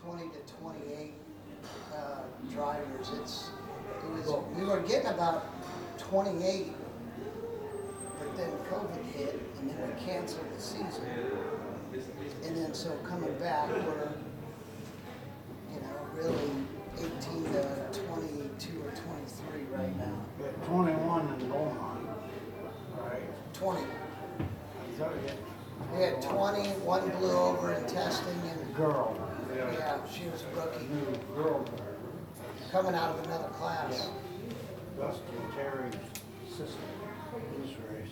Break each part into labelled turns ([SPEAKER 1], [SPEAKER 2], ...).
[SPEAKER 1] 20 to 28 drivers. We were getting about 28, but then COVID hit, and then we canceled the season. And then so coming back, we're really 18 to 22 or 23 right now.
[SPEAKER 2] We had 21 in Beaumont, right?
[SPEAKER 1] 20.
[SPEAKER 2] So
[SPEAKER 1] We had 20, one blew over in testing, and
[SPEAKER 2] girl.
[SPEAKER 1] yeah, she was a rookie.
[SPEAKER 2] New girl driver.
[SPEAKER 1] Coming out of another class.
[SPEAKER 2] Dusty Terry's sister.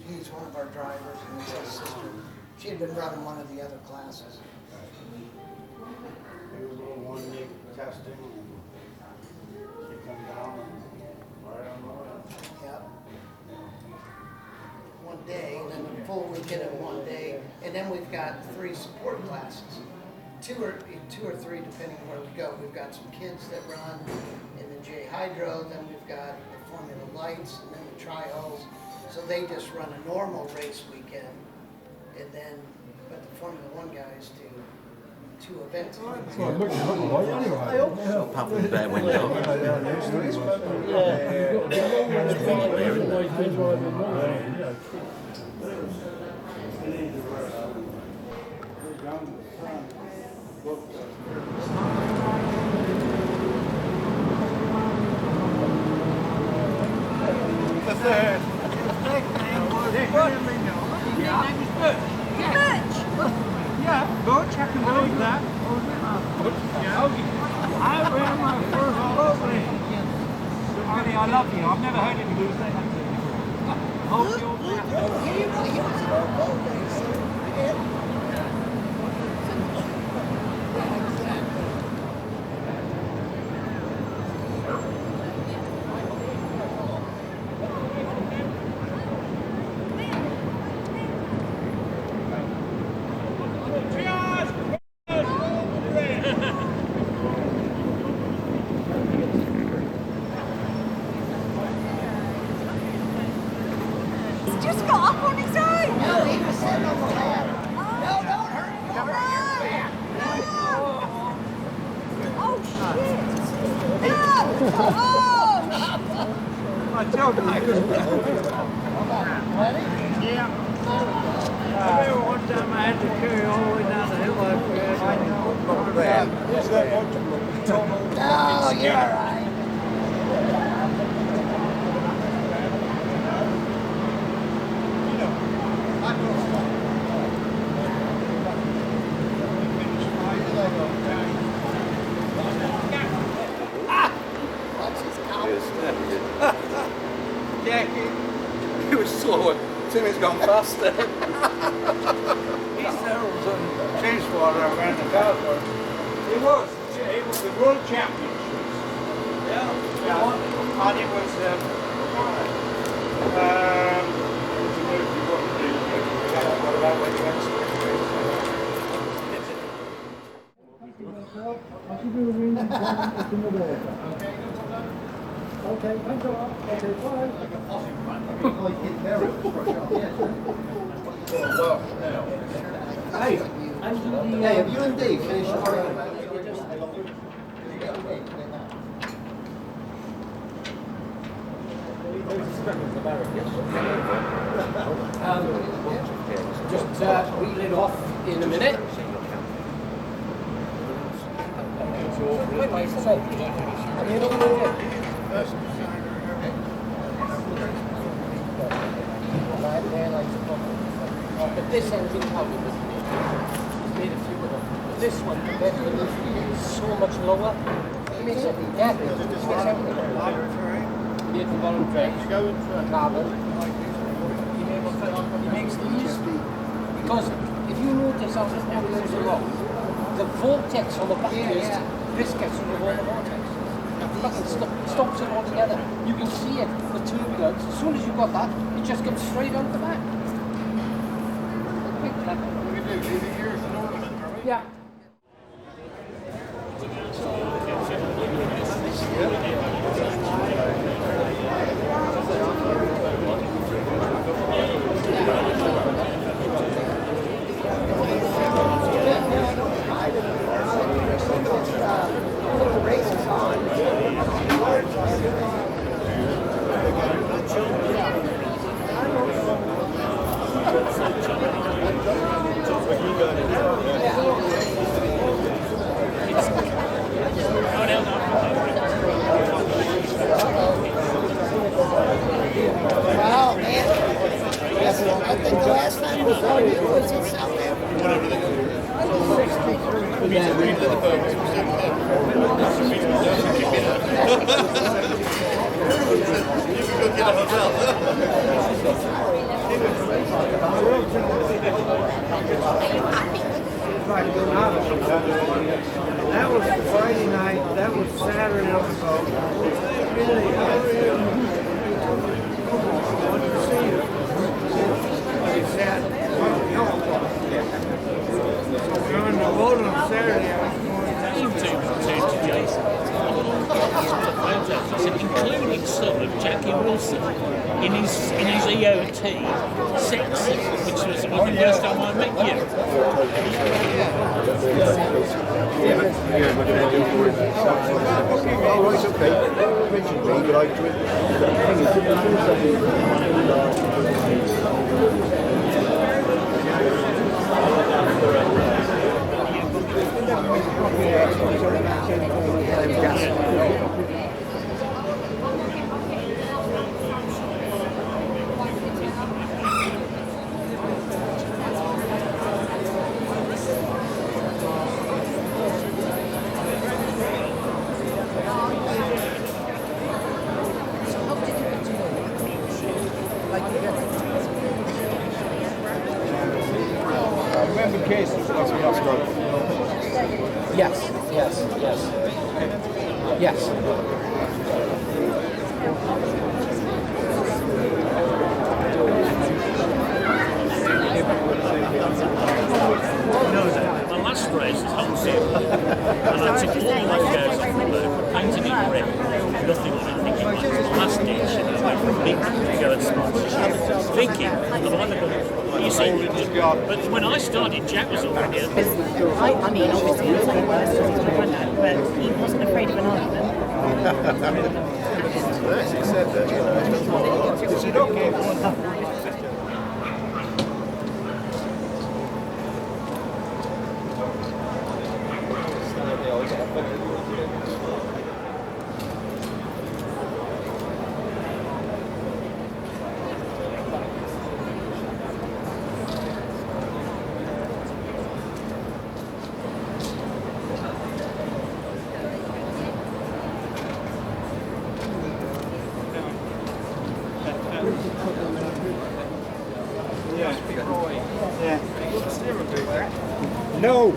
[SPEAKER 1] He's one of our drivers, and it's his sister. She had been running one of the other classes.
[SPEAKER 2] He was a little 1 week testing, and she come down and right on the way.
[SPEAKER 1] Yep. One day, and then the full weekend in one day, and then we've got 3 support classes. Two or three, depending on where we go. We've got some kids that run in the J Hydro, then we've got the Formula Lights, and then the Tri-Hulls. So they just run a normal race weekend, and then, but the Formula One guys do 2 events.
[SPEAKER 3] Apart from the bare window.
[SPEAKER 4] Yeah, Butch, I can believe that. I ran my first program. Honey, I love you. I've never heard anybody say that to me. Hold your breath.
[SPEAKER 5] Just got up on his own.
[SPEAKER 1] No, he was sitting on the ladder. No, don't hurt your back.
[SPEAKER 5] Oh shit! No! Oh!
[SPEAKER 4] I told you I could.
[SPEAKER 1] Ready?
[SPEAKER 4] Yeah. I remember one time I had to carry all the way down the hill after
[SPEAKER 1] No, you're all right.
[SPEAKER 3] Yeah, he was slower. Timmy's gone faster.
[SPEAKER 4] He's Harold's on Chasewater around the Cowboy. He was the World Championships. Yeah. And it was
[SPEAKER 2] Okay, thanks a lot. Okay, bye.
[SPEAKER 1] Hey, have you and Dave finished your
[SPEAKER 6] Just wheel it off in a minute. But this engine probably was made a few of them. But this one, the bedroom is so much lower. It makes everything deadly. It makes everything made from voluntary carbon. He makes these because if you notice as it goes along, the vortex on the back is this gets rid of all the vortex. Fucking stops it all together. You can see it, the turbulence. As soon as you got that, it just gets straight out the back. Yeah.
[SPEAKER 4] That was Friday night, that was Saturday on the boat. Really, good to see you. It's at 12 o'clock. So we're on the boat on Saturday.
[SPEAKER 7] Including son of Jackie Wilson in his EOT sexy, which was the first time I met you.
[SPEAKER 8] Oh, right, okay. Mentioned me, but I drink.
[SPEAKER 4] Remember cases?
[SPEAKER 6] Yes, yes, yes. Yes.
[SPEAKER 7] The last race was Huntsville, and I took all the logos off the boat, painted it red, nothing on it, thinking that was the last ditch, and I went from big to go and sponsorship. Thinking, you see, but when I started, Jack was already at
[SPEAKER 9] I mean, obviously, it's like worse than his granddad, but he wasn't afraid of an argument.
[SPEAKER 8] He said that, you know.
[SPEAKER 4] Is it okay? No.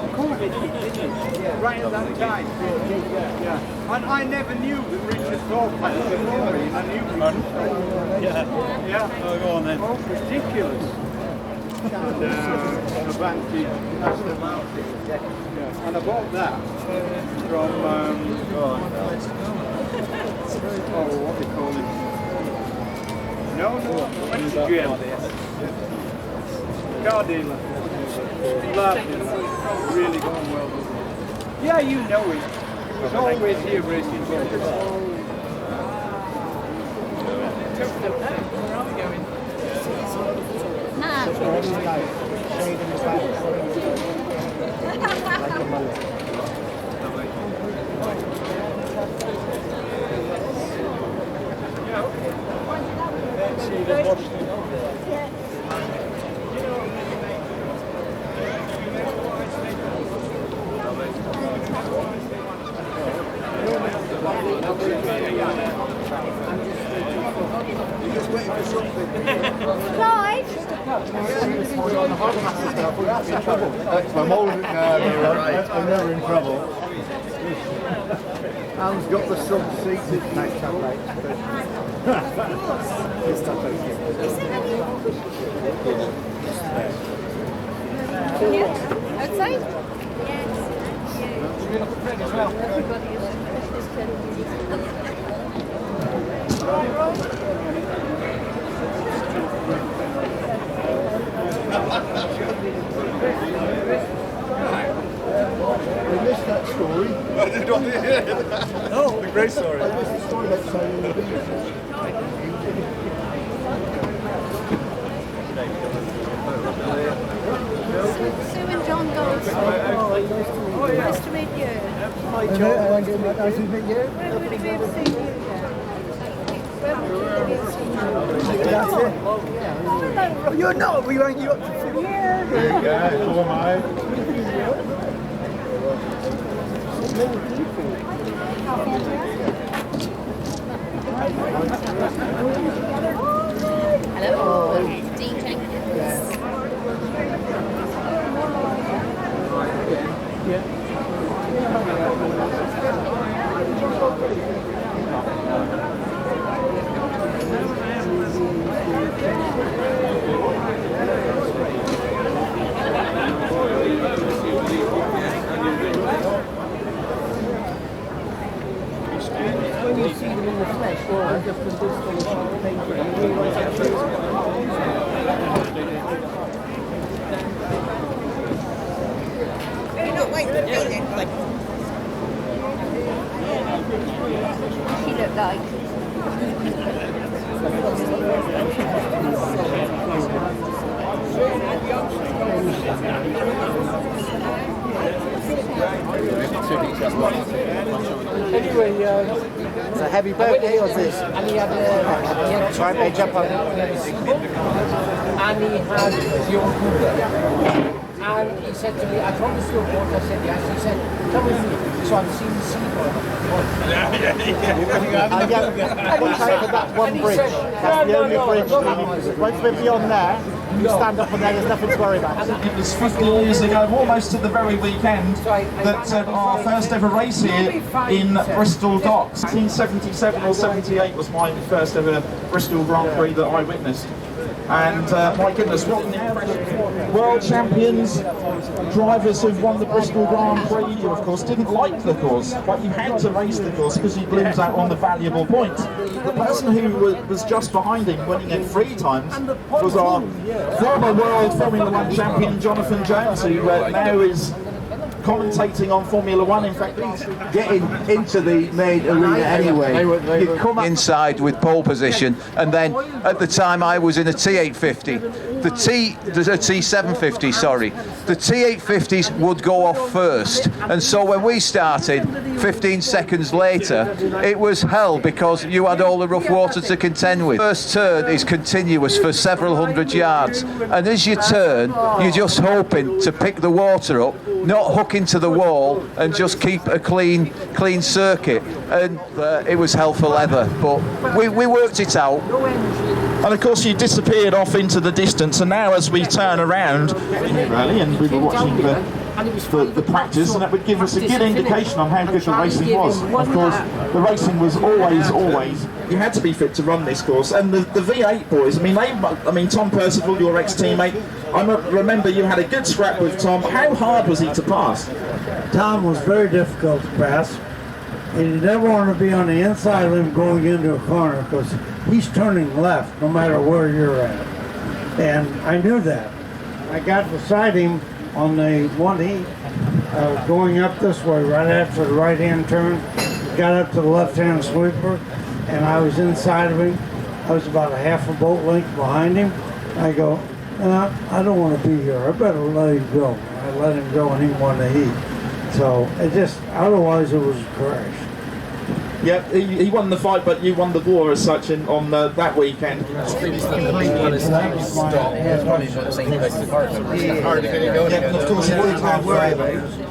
[SPEAKER 4] Of course it did, didn't it? Yeah. Right at that time. Yeah. And I never knew that Richard Thorpe had a memory. I knew Richard Thorpe. Yeah. Yeah. Oh, go on then. Oh, ridiculous. And Avanti, Aston Martin. Yeah. And I bought that from, what do you call it? No, went to jail. Car dealer. Loved him. Really going well. Yeah, you know it. He was always here racing boats.
[SPEAKER 8] I'm holding it now, I'm never in trouble. Alan's got the sub-seated next time, mate.
[SPEAKER 5] Outside? Everybody is
[SPEAKER 8] I missed that story.
[SPEAKER 3] No, the great story.
[SPEAKER 8] I missed the story about signing the beach.
[SPEAKER 5] Sue and John Goldstein. Nice to meet you.
[SPEAKER 8] Hi, John. Nice to meet you.
[SPEAKER 5] Where would we have seen you? Where would we have seen you?
[SPEAKER 8] That's it.
[SPEAKER 4] You're not. We rang you up to 50. Yeah.
[SPEAKER 8] There you go. So am I.
[SPEAKER 9] Hello, Dean Jenkins.
[SPEAKER 1] When you see them in the flesh, or just the Bristol painting, you realise actually
[SPEAKER 9] You're not waiting for me then, like. She looked like.
[SPEAKER 1] Anyway, it's a heavy birthday, or this? And he had try and jump on. And he had your cougar. And he said to me, I promised you a boat. I said yes. He said, come with me. So I've seen the seaboard. I will try for that one bridge. That's the only bridge. Once we're beyond there, you stand up and there's nothing to worry about.
[SPEAKER 10] It was 50 years ago, almost to the very weekend, that our first ever race here in Bristol Docks. 1977 or 78 was my first ever Bristol Grand Prix that I witnessed. And my goodness, what an impression. World champions, drivers who've won the Bristol Grand Prix, you of course didn't like the course, but you had to race the course because you'd lose out on the valuable points. The person who was just behind him, winning it 3 times, was our former world Formula 1 champion, Jonathan Jones, who now is commentating on Formula 1. In fact, he's
[SPEAKER 8] Getting into the main arena anyway. You come up
[SPEAKER 3] inside with pole position, and then at the time I was in a T850, the T750, sorry. The T850s would go off first, and so when we started 15 seconds later, it was hell because you had all the rough water to contend with. First turn is continuous for several hundred yards, and as you turn, you're just hoping to pick the water up, not hook into the wall, and just keep a clean circuit. And it was hell for leather, but we worked it out.
[SPEAKER 10] And of course you disappeared off into the distance, and now as we turn around in the rally and we were watching the practice, and that would give us a good indication on how good the racing was. Of course, the racing was always, you had to be fit to run this course. And the V8 boys, I mean Tom Percival, your ex-teammate, I remember you had a good scrap with Tom. How hard was he to pass?
[SPEAKER 2] Tom was very difficult to pass. And you never want to be on the inside of him going into a corner because he's turning left no matter where you're at. And I knew that. I got beside him on the 1E, going up this way right after the right-hand turn. Got up to the left-hand sweeper, and I was inside of him. I was about a half a boat length behind him. I go, I don't want to be here. I better let him go. I let him go, and he won the heat. So it just, otherwise it was a crash.
[SPEAKER 10] Yeah, he won the fight, but you won the war as such on that weekend.
[SPEAKER 2] Yeah,
[SPEAKER 10] and of course,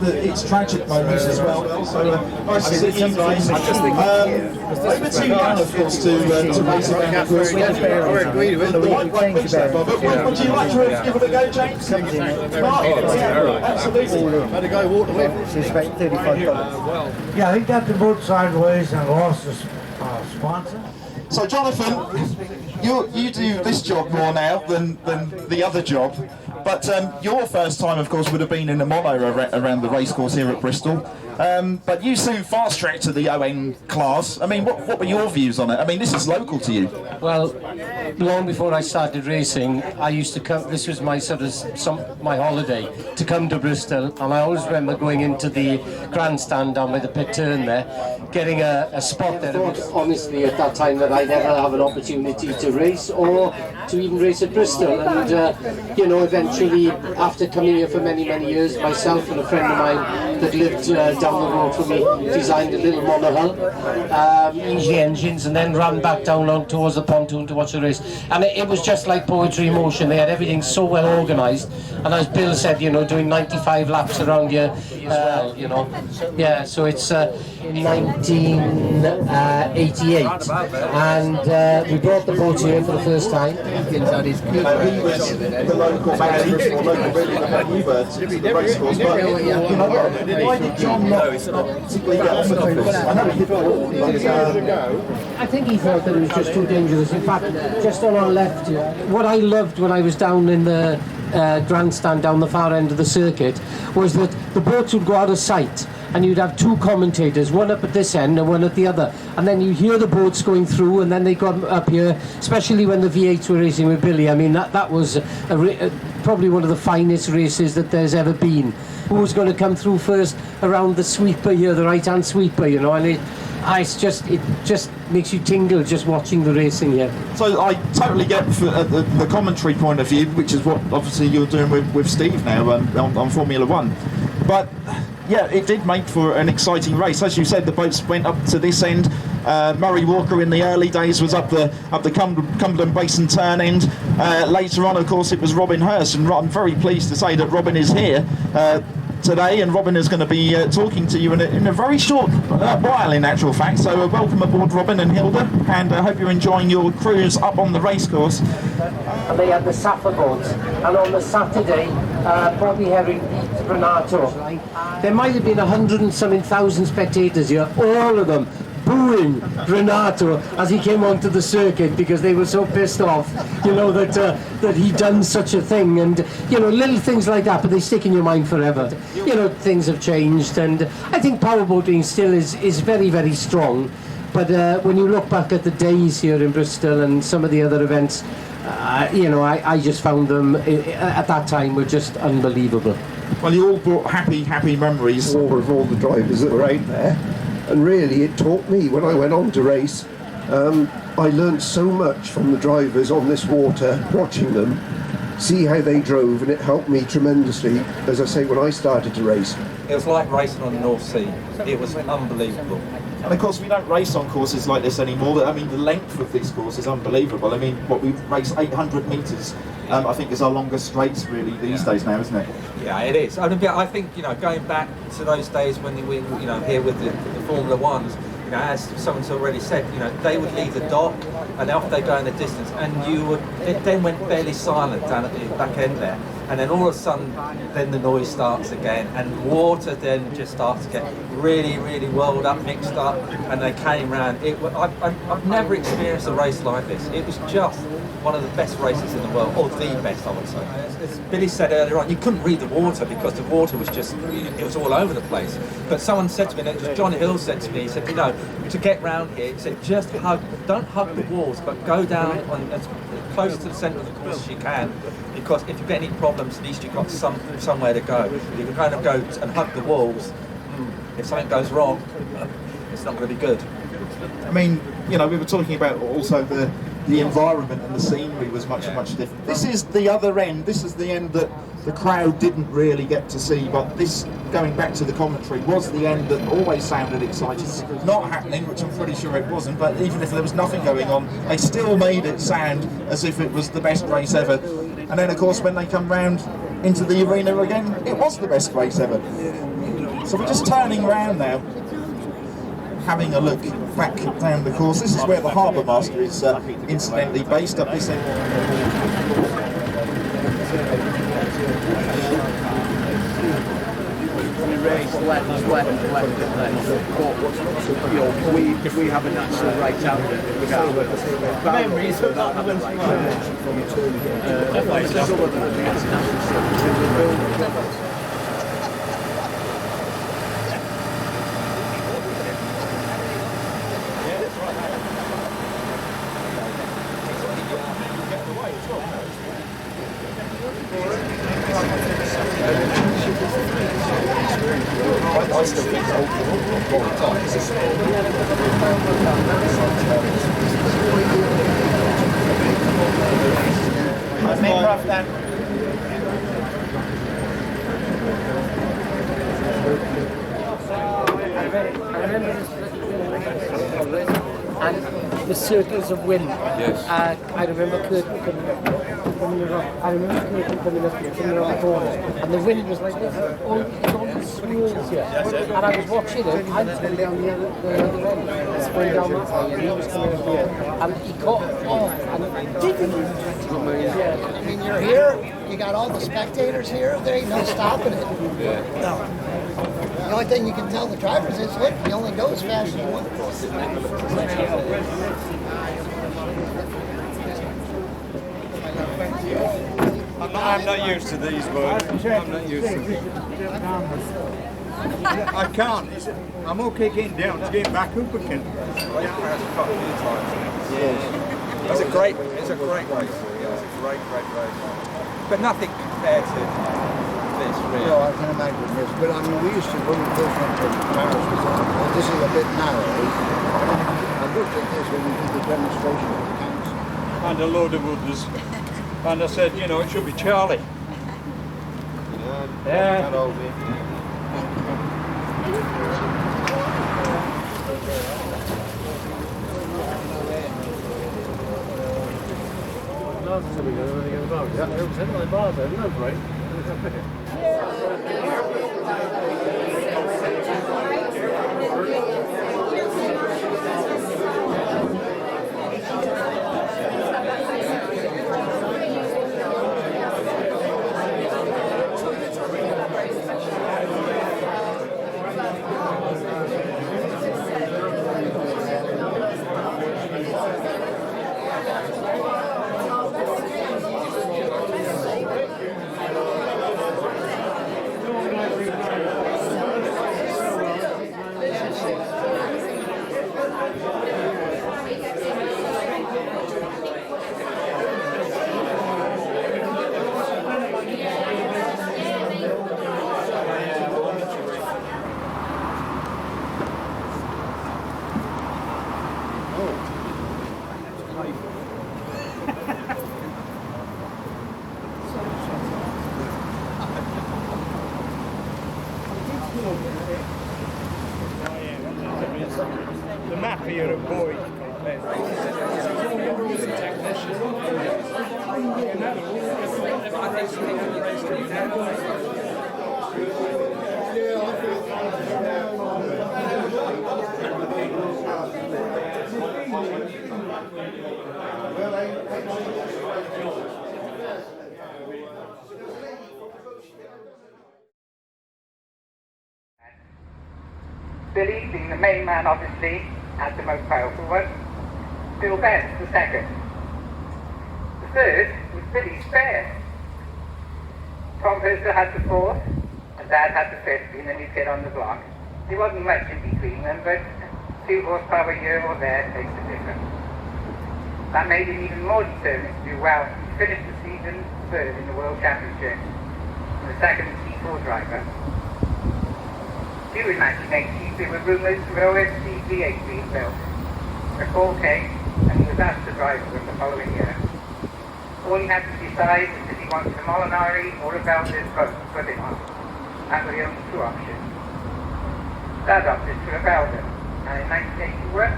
[SPEAKER 10] it's tragic moments as well. So nice to see you guys. Over to you, of course, to race around the course. Would you like to give it a go, James? Absolutely.
[SPEAKER 2] yeah, he got the boat sideways and lost his sponsor.
[SPEAKER 10] So, Jonathan, you do this job more now than the other job, but your first time, of course, would have been in a mono around the racecourse here at Bristol. But you soon fast-tracked to the ON class. I mean, what were your views on it? I mean, this is local to you.
[SPEAKER 6] Well, long before I started racing, I used to come. This was my my holiday to come to Bristol, and I always remember going into the grandstand down by the pit turn there, getting a spot there. It was honestly at that time that I'd never have an opportunity to race or to even race at Bristol, and eventually after coming here for many years, myself and a friend of mine that lived down the road from me, designed a little monohull, easy engines, and then ran back down on towards the pontoon to watch the race. And it was just like poetry in motion. They had everything so well organised, and as Bill said, you know, doing 95 laps around here as well, you know. Yeah, so it's 1988, and we brought the boat here for the first time.
[SPEAKER 10] He was the local man, Bristol, local really the man you were to the race course. But you know what? Why did John not particularly get off the course? I know he did before, but
[SPEAKER 6] I think he thought that it was just too dangerous. In fact, just on our left here, what I loved when I was down in the grandstand down the far end of the circuit was that the boats would go out of sight, and you'd have two commentators, one up at this end and one at the other, and then you hear the boats going through, and then they got up here, especially when the V8s were racing with Billy. I mean, that was probably one of the finest races that there's ever been. Who was going to come through first around the sweeper here, the right-hand sweeper, you know, and it just makes you tingle just watching the racing here.
[SPEAKER 10] So I totally get the commentary point of view, which is what obviously you're doing with Steve now on Formula One. But yeah, it did make for an exciting race. As you said, the boats went up to this end. Murray Walker in the early days was up the Cumberland Basin turn end. Later on, of course, it was Robin Hurst, and I'm very pleased to say that Robin is here today, and Robin is going to be talking to you in a very short while, in actual fact. So welcome aboard, Robin and Hilda, and I hope you're enjoying your cruise up on the racecourse.
[SPEAKER 6] And they had the Safa boats, and on the Saturday, Bobby Herring beat Renato. There might have been 100 and something thousand spectators here, all of them booing Renato as he came onto the circuit because they were so pissed off, you know, that he'd done such a thing. And you know, little things like that, but they stick in your mind forever. You know, things have changed, and I think powerboating still is very, very strong. But when you look back at the days here in Bristol and some of the other events, you know, I just found them at that time were just unbelievable.
[SPEAKER 10] Well, you all brought happy memories.
[SPEAKER 11] Of all the drivers that were out there, and really it taught me when I went on to race. I learned so much from the drivers on this water, watching them, see how they drove, and it helped me tremendously, as I say, when I started to race.
[SPEAKER 12] It was like racing on the North Sea. It was unbelievable.
[SPEAKER 10] And of course we don't race on courses like this anymore, but I mean the length of this course is unbelievable. I mean, we race 800 metres, I think is our longest straights really these days now, isn't it?
[SPEAKER 12] Yeah, it is. I think, you know, going back to those days when we, you know, here with the Formula Ones, you know, as someone's already said, you know, they would leave the dock and off they go in the distance, and it then went fairly silent down at the back end there. And then all of a sudden, then the noise starts again, and water then just starts to get really, really whirled up, mixed up, and they came round. I've never experienced a race like this. It was just one of the best races in the world, or the best, I would say. As Billy said earlier on, you couldn't read the water because the water was just, it was all over the place. But someone said to me, and it was John Hill said to me, he said, you know, to get round here, he said, just don't hug the walls, but go down as close to the centre of the course as you can, because if you get any problems, at least you've got somewhere to go. If you can kind of go and hug the walls, if something goes wrong, it's not going to be good.
[SPEAKER 10] I mean, you know, we were talking about also the environment and the scenery was much different. This is the other end. This is the end that the crowd didn't really get to see, but this, going back to the commentary, was the end that always sounded exciting. Not happening, which I'm pretty sure it wasn't, but even if there was nothing going on, they still made it sound as if it was the best race ever. And then of course when they come round into the arena again, it was the best race ever. So we're just turning around now, having a look back down the course. This is where the Harbour Master is incidentally based, up this end.
[SPEAKER 13] Race left, but you know, we have a natural right out there. Memories of that haven't right
[SPEAKER 10] I still think it's all the time.
[SPEAKER 6] remember this and the circles of wind.
[SPEAKER 12] Yes.
[SPEAKER 6] I remember Curtin coming up here. I remember Curtin coming up here, coming around the corner, and the wind was like this, all these swirls here. And I was watching him, I was going down the other end, going down that way, and he was coming up here, and he caught off, and
[SPEAKER 1] I mean, you're here, you got all the spectators here, there ain't no stopping it. No. The only thing you can tell the drivers is, look, you only go as fast as you want.
[SPEAKER 4] I'm not used to these words. I'm not used to them. I can't. I'm okay getting down. It's getting back up again.
[SPEAKER 10] It's a great race. It's a great, great race. But nothing compared to this, really.
[SPEAKER 8] No, I can imagine this. But I mean, we used to, when we first went to Paris, we thought, well, this is a bit narrow. I looked at this when we did the demonstration at the council.
[SPEAKER 4] And a load of others. And I said, you know, it should be Charlie. Yeah. The map here of boys.
[SPEAKER 14] Billy, being the main man obviously, as the most powerful one, Bill Benz the second. The third was Billy's spare. Tom Hurster had the fourth, and Dad had the fifth, being the new kid on the block. There wasn't much in between them, but 2 horsepower here or there makes a difference. That made him even more determined to do well. He finished the season third in the World Championship, and the second T4 driver. Due in 1980, there were rumours of an OSC V8 being built. A call came, and he was asked to drive them the following year. All he had to decide was if he wanted a Molinari or a Valdez boat to put him on. That were the only 2 options. Dad opted for a Valdez, and in 1981,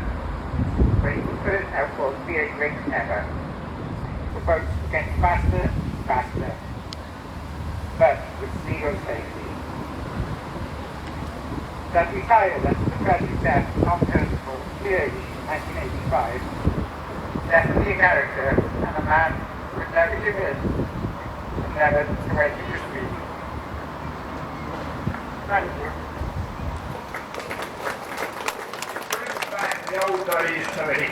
[SPEAKER 14] raised the first outboard V8 race ever. The boat was getting faster, but with 0 safety. That retired after the tragic death of Bristol, PH, 1985. Definitely a character and a man who would never give in and never surrender to speed. Thank you. Brings back the old days to me,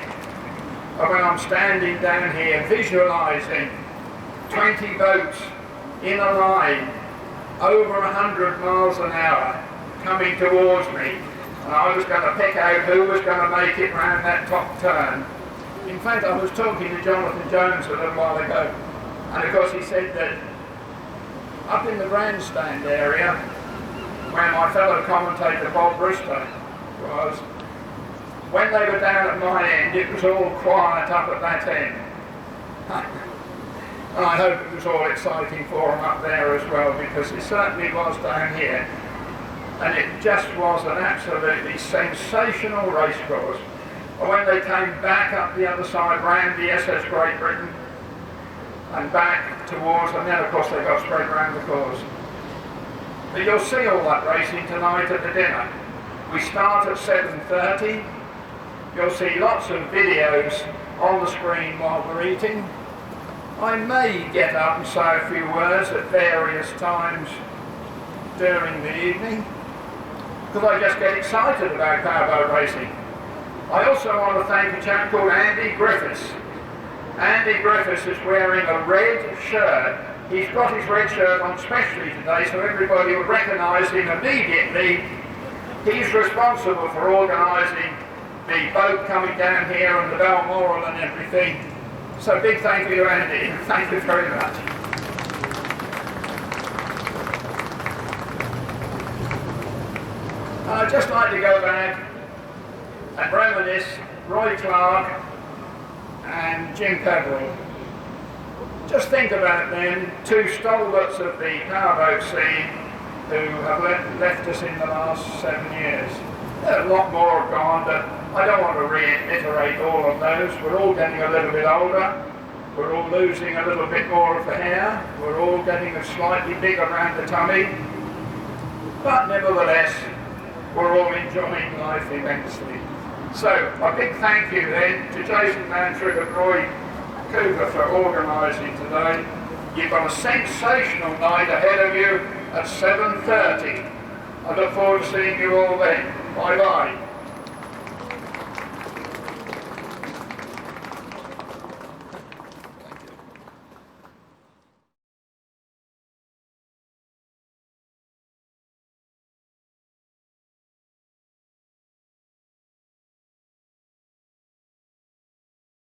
[SPEAKER 14] of when I'm standing down here visualising 20 boats in a line over 100 miles an hour coming towards me, and I was going to pick out who was going to make it round that top turn. In fact, I was talking to Jonathan Jones a little while ago, and of course he said that up in the grandstand area, where my fellow commentator Bob Bristol was, when they were down at my end, it was all quiet up at that end. And I hope it was all exciting for them up there as well, because it certainly was down here. and it just was an absolutely sensational race course. And when they came back up the other side, round the SS Great Britain, and back towards, and then of course they got straight round the course. But you'll see all that racing tonight at the dinner. We start at 7:30. You'll see lots of videos on the screen while we're eating. I may get up and say a few words at various times during the evening, because I just get excited about powerboat racing. I also want to thank a chap called Andy Griffiths. Andy Griffiths is wearing a red shirt. He's got his red shirt on specially today, so everybody will recognise him immediately. He's responsible for organising the boat coming down here and the Balmoral and everything. So big thank you to Andy. Thank you very much. And I'd just like to go back and reminisce Roy Clark and Jim Pebble. Just think about them, two stalwarts of the powerboat scene who have left us in the last 7 years. A lot more have gone, but I don't want to reiterate all of those. We're all getting a little bit older. We're all losing a little bit more of the hair. We're all getting slightly bigger around the tummy. But nevertheless, we're all enjoying life immensely. So, a big thank you then to Jason Mantrick and Roy Cougar for organising today. You've got a sensational night ahead of you at 7:30. I look forward to seeing you all then. Bye-bye.